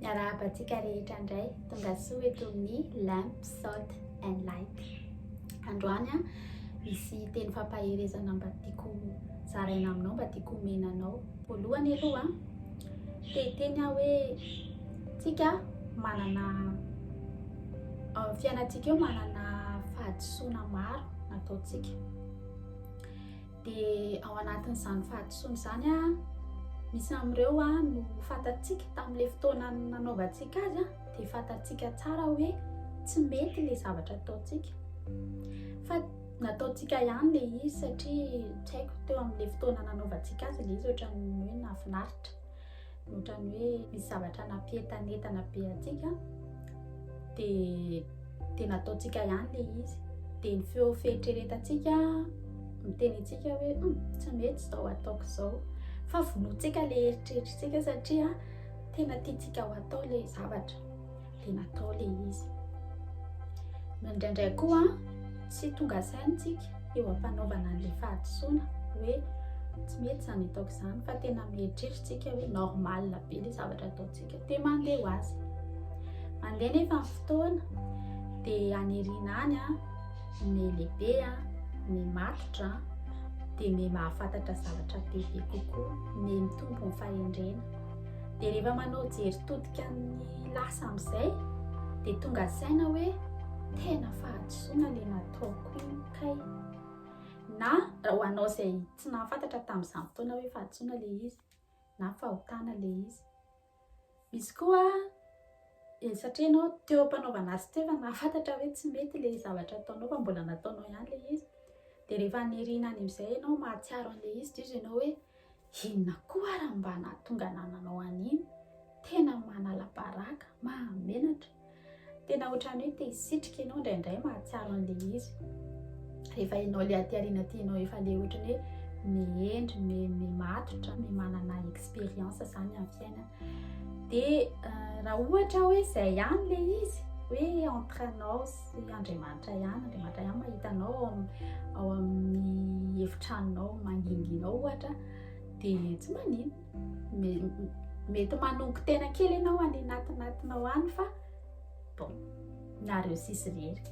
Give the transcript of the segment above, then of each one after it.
Miarabantsika rehetra indray, tonga soa eto amin'ny Lamp, Salt and Light. Androany misy teny fampaherezana mba tiako zaraina aminao, mba tiako omena anao. Voalohany aloha teny hoe tsika manana fiainantsika eo manana fahadisoana maro nataontsika. Dia ao anatin'izany fahadisoana izany misy amin'ireo no fantatsika tamin'ilay fotoana nanaovantsika azy dia fantatsika tsara hoe tsy mety ilay zavatra ataontsika. Fa nataontsika ihany ilay izy satria tsy haiko teo amin'ilay fotoana nanaovantsika azy ilay izy ohatran'ny hoe nahafinaritra, ohatran'ny hoe misy zavatra nampientanentana be antsika dia nataontsika ihany ilay izy. Dia ny feo fieritreretantsika miteny antsika hoe tsy mety izao ataoko izao. Fa vonoantsika ilay eritreretintsika satria tena tiantsika ho atao ilay zavatra dia natao ilay izy. Indraindray koa tsy tonga saintsika eo am-panaovana an'ilay fahadisoana hoe tsy mety izany ataoko izany, fa tena mieritreritritsika hoe normal be ilay zavatra ataontsika dia mandeha ho azy. Mandeha nefa ny fotoana dia aniriana any ny lehibe ny matotra dia ny mahafantatra zavatra bebe kokoa, ny mitombo ny fahendrena. Dia rehefa manao jery todika ny lasa amin'izay dia tonga saina hoe tena fahadisoana ilay nataoko iny kay. Na ho anao izay tsy nahafantatra tamin'izany fotoana hoe fahadisoana ilay izy na fahotana ilay izy. Misy koa satria ianao teo am-panaovana azy teo efa nahafantatra hoe tsy mety ilay zavatra ataonao fa mbola nataonao ihany ilay izy. Dia rehefa aniriana any amin'izay ianao mahatsiaro an'ilay izy dia ianao hoe inona koa raha mba nahatonga nanao an'iny, tena manala-baraka, mahamenatra. Tena ohatran'ny hoe te hisitrika ianao indraindray mahatsiaro an'ilay izy. Rehefa ianao ilay aty aoriana tianao efa ilay ohatran'ny hoe mihendry, mimatotra, manana expérience izany amin'ny fiainana. Dia raha ohatra hoe izay ihany ilay izy, hoe entre anao sy Andriamanitra ihany mahita anao ao amin'ny efitranonao manginginao ohatra, dia tsy manino. Mety manongo tena kely ianao any anatinao any fa bon, nareusisy irery.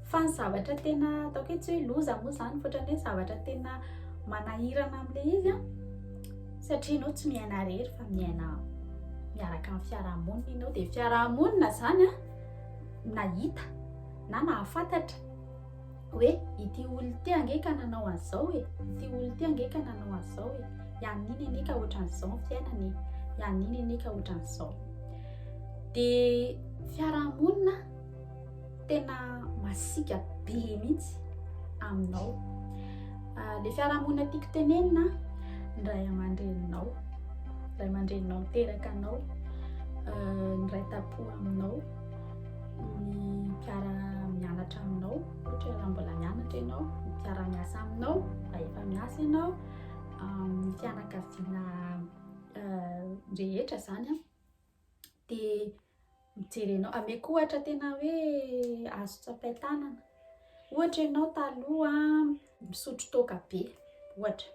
Fa ny zavatra tena ataoko hoe tsy hoe loza moa izany, fa ohatran'ny hoe zavatra tena manahirana amin'ilay izy satria ianao tsy miaina irery fa miaina miaraka amin'ny fiarahamonina ianao. Dia fiarahamonina izany nahita na nahafantatra hoe ity olona ity angeka nanao an'izao ity olona ity angeka nanao an'izao ian'iny anika ohatran'izao ny fiainany, ian'iny anika ohatran'izao. Dia fiarahamonina tena masika be mihitsy aminao. Ilay fiarahamonina tiako tenenina ny ray aman-dreninao miteraka anao, ny ray tampo aminao, ny mpiara-mianatra aminao, ohatra raha mbola mianatra ianao, ny mpiara-miasa aminao raha efa miasa ianao, ny fianakaviana rehetra izany dia mijery anao. Ameko ohatra tena hoe azo tsapain-tanana. Ohatra ianao taloha misotro toaka be ohatra,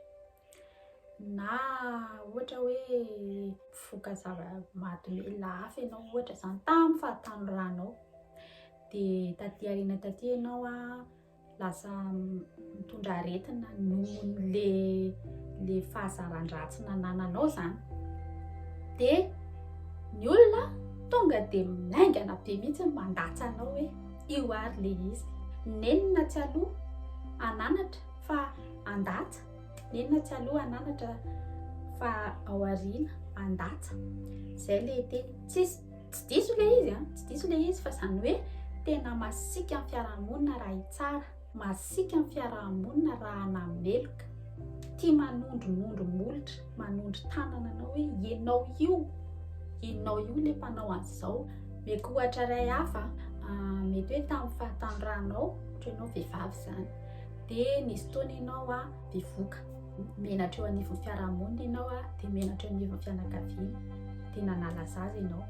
na ohatra hoe mivoaka mahadomela hafa ianao ohatra izany tamin'ny fahatanoranao. Dia taty aoriana taty ianao lasa mitondra aretina nohon'ilay fahazaran-dratsy nanananao izany. Dia ny olona tonga dia maingana be mihitsy mandatsa anao hoe io ary ilay izy. Nenina tsy aloha ananatra fa andatsa, nenina tsy aloha ananatra fa ao aoriana andatsa. Izay ilay teny. Tsy diso ilay izy fa izany hoe tena masika ny fiarahamonina raha hitsara, masika ny fiarahamonina raha nameloka, tia manondronondro molotra, manondro tanana anao hoe ianao io ilay mpanao an'izao. Meko ohatra iray hafa, mety hoe tamin'ny fahatanoranao, ohatra ianao vehivavy izany, dia nisy fotoana ianao bevoka, menatra eo anivon'ny fiarahamonina ianao dia menatra eo anivon'ny fianakaviana dia nanala zaza ianao.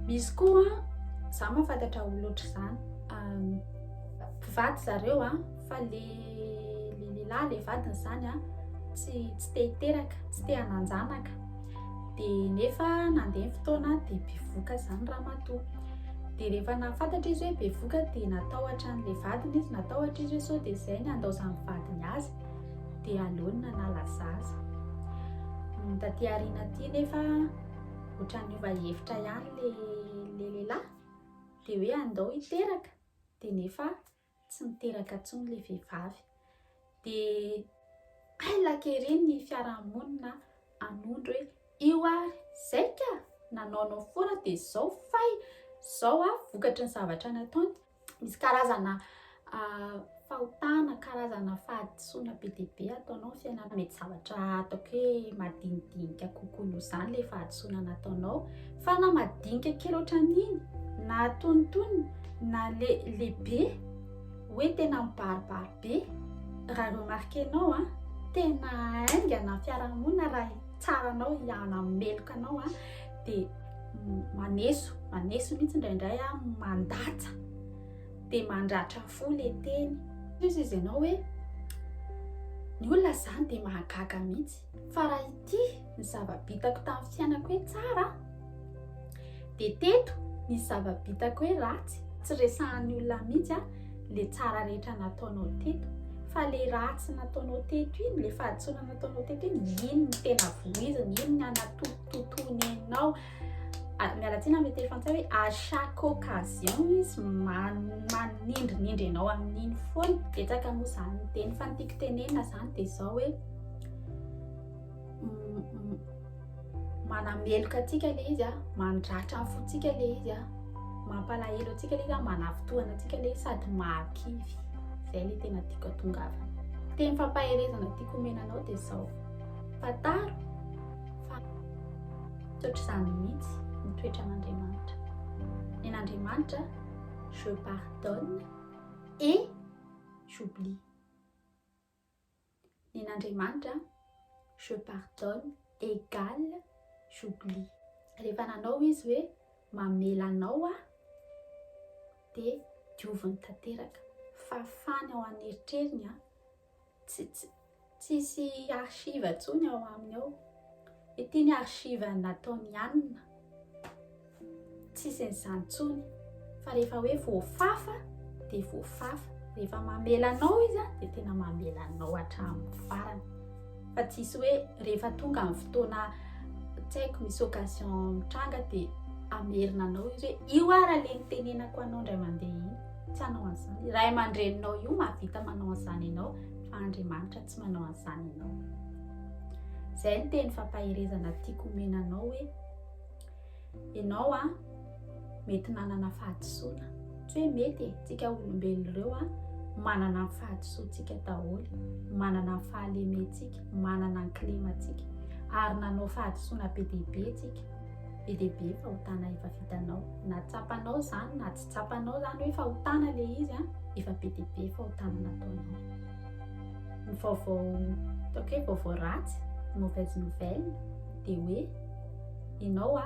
Misy koa izaho mahafantatra olona ohatr'izany, mpivady zareo fa ilay lehilahy, ilay vadiny izany tsy te hiteraka, tsy te hananjanaka. dia nefa nandeha ny fotoana dia bevoka zany ramatoa. Dia rehefa nafantatra izy hoe bevoka dia natahotra an'ilay vadiny izy, natahotra izy hoe sao dia izay ny andaozan'ny vadiny azy dia aleony nanala zaza. Taty aoriana aty nefa ohatran'ny ova hevitra ihany le lehilahy dia hoe andao hiteraka dia nefa tsy niteraka intsony ilay vehivavy. Dia ailak'ery ny fiarahamonina hanondro hoe io ary zaika nanaonao foana dia zao fay zao vokatry ny zavatra nataony. Misy karazana fahotana, karazana fahadisoana be dia be ataonao fiainana. Mety zavatra ataoko hoe madinidinika kokoa noho izany ilay fahadisoana nataonao, fa na madinika kely ohatran'iny na tonitony na lehibe hoe tena mibaribary be, raha remarquenao tena aingana fiarahamonina raha tsaranao hanameloka anao dia maneso mihitsy indraindray mandatsa dia mandratra fo le teny. Izy ianao hoe ny olona zany dia mahagaga mihitsy, fa raha ity ny zava-bitako tamin'ny fiainako hoe tsara dia teto ny zava-bitako hoe ratsy. Tsy resahan'ny olona mihitsy le tsara rehetra nataonao teto, fa le ratsy nataonao teto iny, le fahadisoana nataonao teto iny, iny ny tena voiziny, iny ny anatontotony anao. Mialatsiny amin'ny teny frantsay hoe à chaque occasion izy manindrinindry anao amin'iny foana. Betsaka moa zany ny teny, fa ny tiako tenenina zany dia izao hoe manameloka antsika le izy mandratra ny fontsika le izy mampalahelo antsika le izy manavitohana antsika le izy sady mahakivy. Izay le tena tiako atongavana. Teny fampaherezana tiako omenanao dia izao: fataro fa ohatr'izany mihitsy ny toetran'Andriamanitra. Nen'Andriamanitra je pardonne et j'oublie. Nen'Andriamanitra je pardonne égale j'oublie. Rehefa nanao izy hoe mamela anao dia dioviny tanteraka, fafany ao an'eritreriny, tsisy archive intsony ao aminy ao. Ity ny archive nataony Anina, tsisy an'izany intsony, fa rehefa hoe voafafa dia voafafa. Rehefa mamela anao izy dia tena mamela anao hatramin'ny farany, fa tsisy hoe rehefa tonga amin'ny fotoana tsy haiko misy occasion mitranga dia amerina anao izy hoe io ara le nitenenako anao indray mandeha iny. Tsy hanao an'izany. Ray aman-dreninao io mahavita manao an'izany ianao, fa Andriamanitra tsy manao an'izany ianao. Izay ny teny fampaherezana tiako omenanao hoe ianao mety nanana fahadisoana. Tsy hoe mety tsika olombelona ireo manana ny fahadisoantsika daholo, manana ny fahalementsika, manana ny kilemantsika, ary nanao fahadisoana be dia be tsika. Be dia be fahotana efa vitanao, na tsapanao zany na tsy tsapanao zany hoe fahotana le izy efa be dia be fahotana nataonao. Ny vaovao ataoko hoe vaovao ratsy, mauvaise nouvelle, dia hoe ianao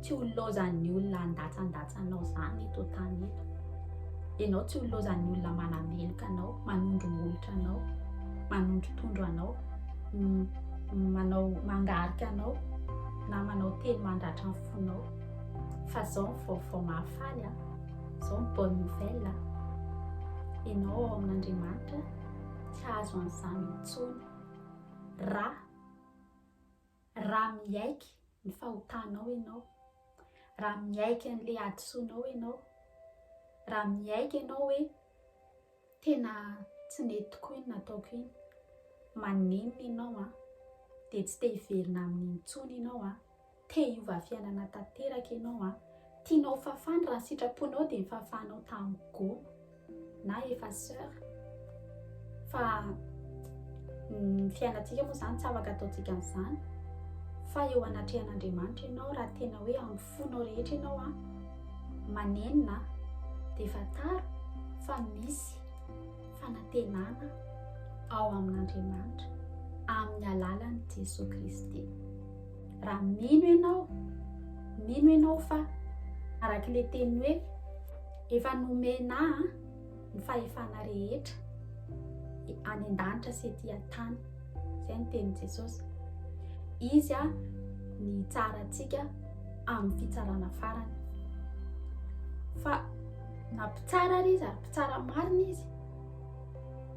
tsy ho laozan'ny olona andatsandatsanao zany eto tany eto. Ianao tsy ho laozan'ny olona manameloka anao, manondro molotra anao, manondro tondro anao, manao mangarika anao, na manao teny mandratra ny fonao. Fa zao ny vaovao mahafaly, zao ny bonne nouvelle. Ianao ao amin'Andriamanitra tsy azo an'izany intsony raha miaiky ny fahotanao ianao, raha miaiky an'le hadisoanao ianao, raha miaiky ianao hoe tena tsy nety tokoa iny nataoko iny, manenina ianao dia tsy te hiverina amin'iny intsony ianao, te hiova fiainana tanteraka ianao, tianao fafana. Raha sitraponao dia fafanao tamin'ny gony na efa sœur. Fa ny fiainantsika moa zany tsy afaka ataontsika an'izany, fa eo anatrehan'Andriamanitra ianao. Raha tena hoe amin'ny fonao rehetra ianao manenina dia efa taro, fa misy fanantenana ao amin'Andriamanitra amin'ny alalan'i Jesosy Kristy. Raha mino ianao fa araka le teny hoe efa nomena ny fahefana rehetra any an-danitra sy ety an-tany. Izay ny tenin' Jesosy. Izy ny tsarantsika amin'ny fitsarana farany. Fa na mpitsara ary izy ary mpitsara marina izy,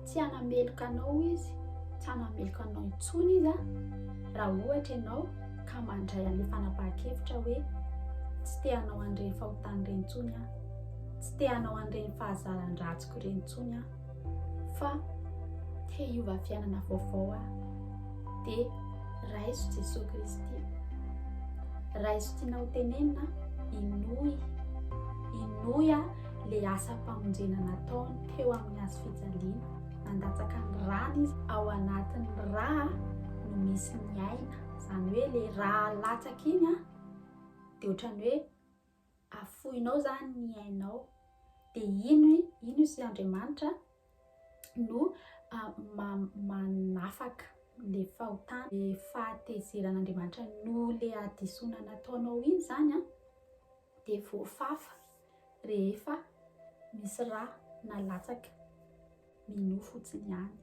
tsy hanameloka anao izy, tsy hanameloka anao intsony izy raha ohatra ianao ka mandray an'ilay fanapahan-kevitra hoe tsy te hanao an'ireny fahotany ireny intsony tsy te hanao an'ireny fahazaran-dratsiko ireny intsony fa te hiova fiainana vaovao dia raiso Jesosy Kristy. Raiso tianao tenenina, inoy ilay asa-pamonjena nataony teo amin'ny hazo fijaliana. Nandatsaka ny rano izy, ao anatin'ny rà no misy ny aina, izany hoe ilay rà latsaka iny dia ohatrany hoe afoinao zany ny ainao. Dia ino sy Andriamanitra no manafaka ilay fahotana, ilay fahatezeran'Andriamanitra no ilay hadisoana nataonao iny zany dia voafafa rehefa misy rà nalatsaka. Minoy fotsiny ihany,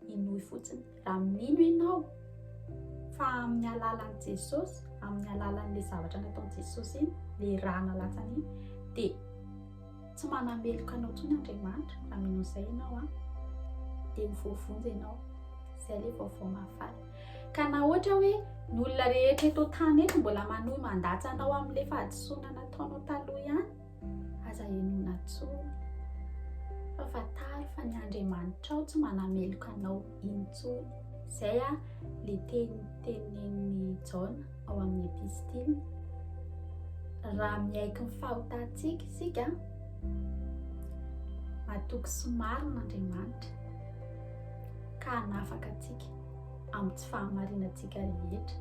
inoy fotsiny. Raha mino ianao fa amin'ny alalan'i Jesosy, amin'ny alalan'ilay zavatra nataon'i Jesosy iny, ilay rà nalatsana iny, dia tsy manameloka anao intsony Andriamanitra. Raha mino izay ianao dia mivovonjy ianao. Izay ilay vaovao mahafaly. Ka na ohatra hoe ny olona rehetra eto tany eto mbola manohy mandatsa anao amin'ilay fahadisoana nataonao taloha ihany, aza inoana intsony. Fa fantaro fa ny Andriamanitra ao tsy manameloka anao intsony. Izay ilay tenen'ny Jaona ao amin'ny epistily. Raha miaiky ny fahotantsika isika, matoky sy marina Andriamanitra ka hanafaka antsika amin'ny tsy fahamarinantsika rehetra.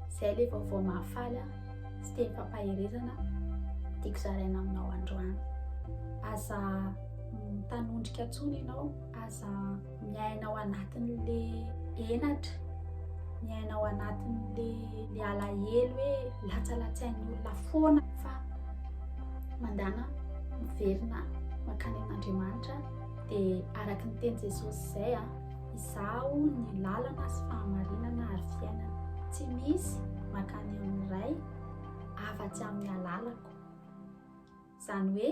Izay ilay vaovao mahafaly sy teny fampaherezana tiako zaraina aminao androany. Aza tanondrika intsony ianao, aza miainao anatin'ilay henatra, miainao anatin'ilay alahelo hoe latsalatsain'ny olona foana, fa mandana miverina mankany amin'Andriamanitra. Dia araka ny teny Jesosy izay izaho ny lalana sy fahamarinana ary fiainana. Tsy misy mankany amin'ny ray afa-tsy amin'ny alalako. Izany hoe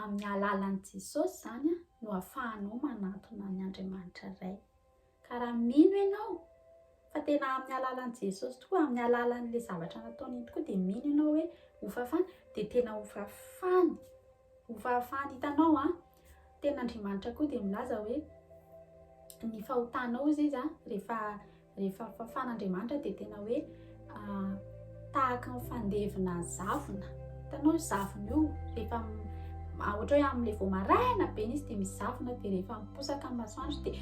amin'ny alalan'i Jesosy zany no ahafahanao manantona ny Andriamanitra ray. Ka raha mino ianao fa tena amin'ny alalan'i Jesosy tokoa, amin'ny alalan'ilay zavatra nataony iny tokoa, dia mino ianao hoe hofafany, dia tena hofafany. Hitanao tena Andriamanitra koa dia milaza hoe ny fahotanao izy rehefa fafan'Andriamanitra dia tena hoe tahaka ny fandevina zavona. Hitanao zavona io rehefa ohatra hoe amin'ilay vao maraina be izy dia misy zavona, dia rehefa miposaka amin'ny masoandro dia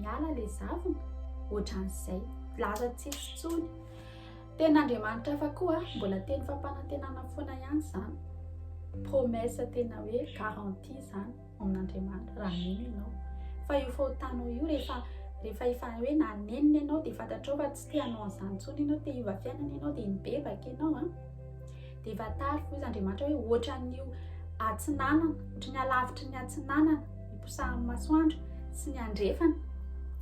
miala ilay zavona. Ohatran'izay lazantsika intsony. Ten'Andriamanitra fa koa mbola teny fampanantenana foana ihany izany. Promessa tena hoe garantie izany amin'Andriamanitra raha mino ianao. Fa io fahotanao io rehefa efa hoe nanenina ianao dia fantatrao fa tsy te hanao an'izany intsony ianao, te hiova fiainana ianao dia nibebaka ianao dia vatary fo izy Andriamanitra hoe ohatran'io atsinanana, ohatran'ny alavitry ny atsinanana iposahan'ny masoandro sy ny andrefana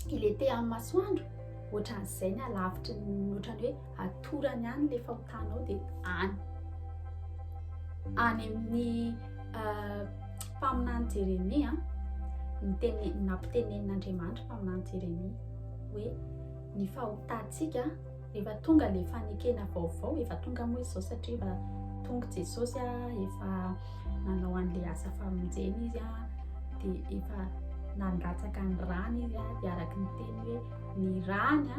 ilete amin'ny masoandro. Ohatran'izay ny alavitry ny ohatrany hoe atorany ihany ilay fahotanao dia any amin'ny mpaminany Jeremia nampitenen'Andriamanitra mpaminany Jeremia hoe ny fahotantsika rehefa tonga ilay fanekena vaovao, efa tonga moa izao satria efa tonga Jesosy efa nanao an'ilay asa famonjena izy dia efa nandatsaka ny rany izy dia araka ny teny hoe ny rany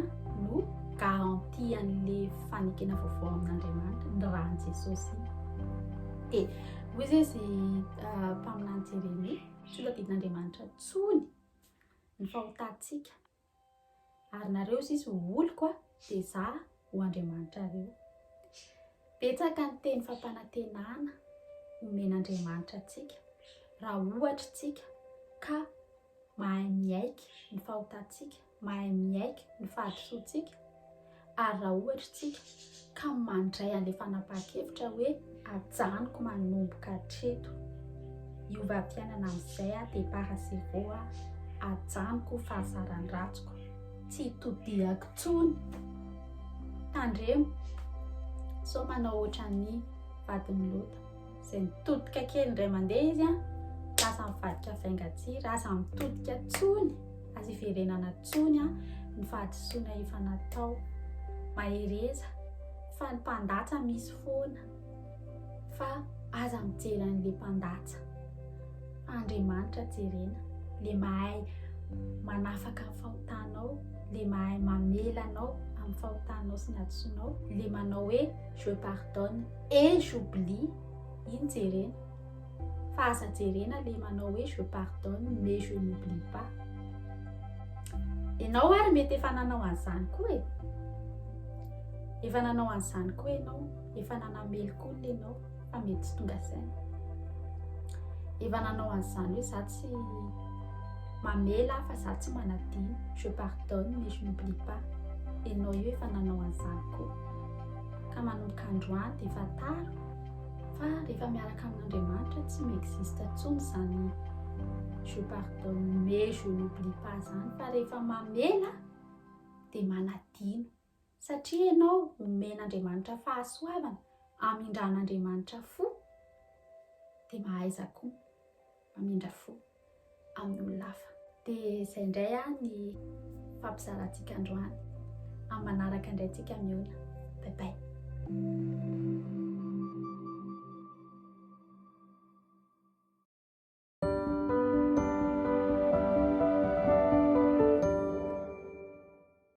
no garantie an'ilay fanekena vaovao amin'Andriamanitra, ny rany Jesosy. Dia hoy izy mpaminany Jeremia, tsy tadidin'Andriamanitra intsony ny fahotantsika. Ary nareo izy oloko dia izaho ho Andriamanitra reo. Betsaka ny teny fampanantenana omen'Andriamanitra antsika raha ohatra tsika ka mahay miaiky ny fahotantsika, mahay miaiky ny fahadisoantsika, ary raha ohatra tsika ka mandray an'ilay fanapahan-kevitra hoe ajanoko manomboka hatreto, hiova fiainana amin'izay dia parasy vao ajanoko fahazaran-dratsiko. tsy todiako tsony. Tandremo so manao ohatran'ny vadiny lota zay mitodika kely indray mandeha izy a, lasa mivadika vaingatsiry, aza mitodika tsony, aza iverenana tsony a ny fahadisoana efa natao. Mahereza fa ny mpandatsa misy foana, fa aza mijery an'le mpandatsa. Andriamanitra jerena, le mahay manafaka ny fahotanao, le mahay mamelanao amin'ny fahotanao sy ny hadisoanao, le manao hoe je pardonne et j'oublie, iny jerena. Fa aza jerena le manao hoe je pardonne mais je n'oublie pas. Ianao ary mety efa nanao an'izany koa e. Efa nanao an'izany koa ianao, efa nanamely koa ianao, fa mety tsy tonga saina. Efa nanao an'izany hoe za tsy mamela fa za tsy manadino, je pardonne mais je n'oublie pas. Ianao io efa nanao an'izany koa. Ka manomboka androany dia efa tara, fa rehefa miaraka amin'Andriamanitra tsy miexiste intsony izany je pardonne mais je n'oublie pas zany, fa rehefa mamela dia manadino. Satria ianao omen'Andriamanitra fahasoavana, amindran'Andriamanitra fo, dia mahaiza koa mamindra fo amin'ny olona hafa. Dia izay indray ny fampizarantsika androany. Amin'ny manaraka indray tsika miona. Bye bye.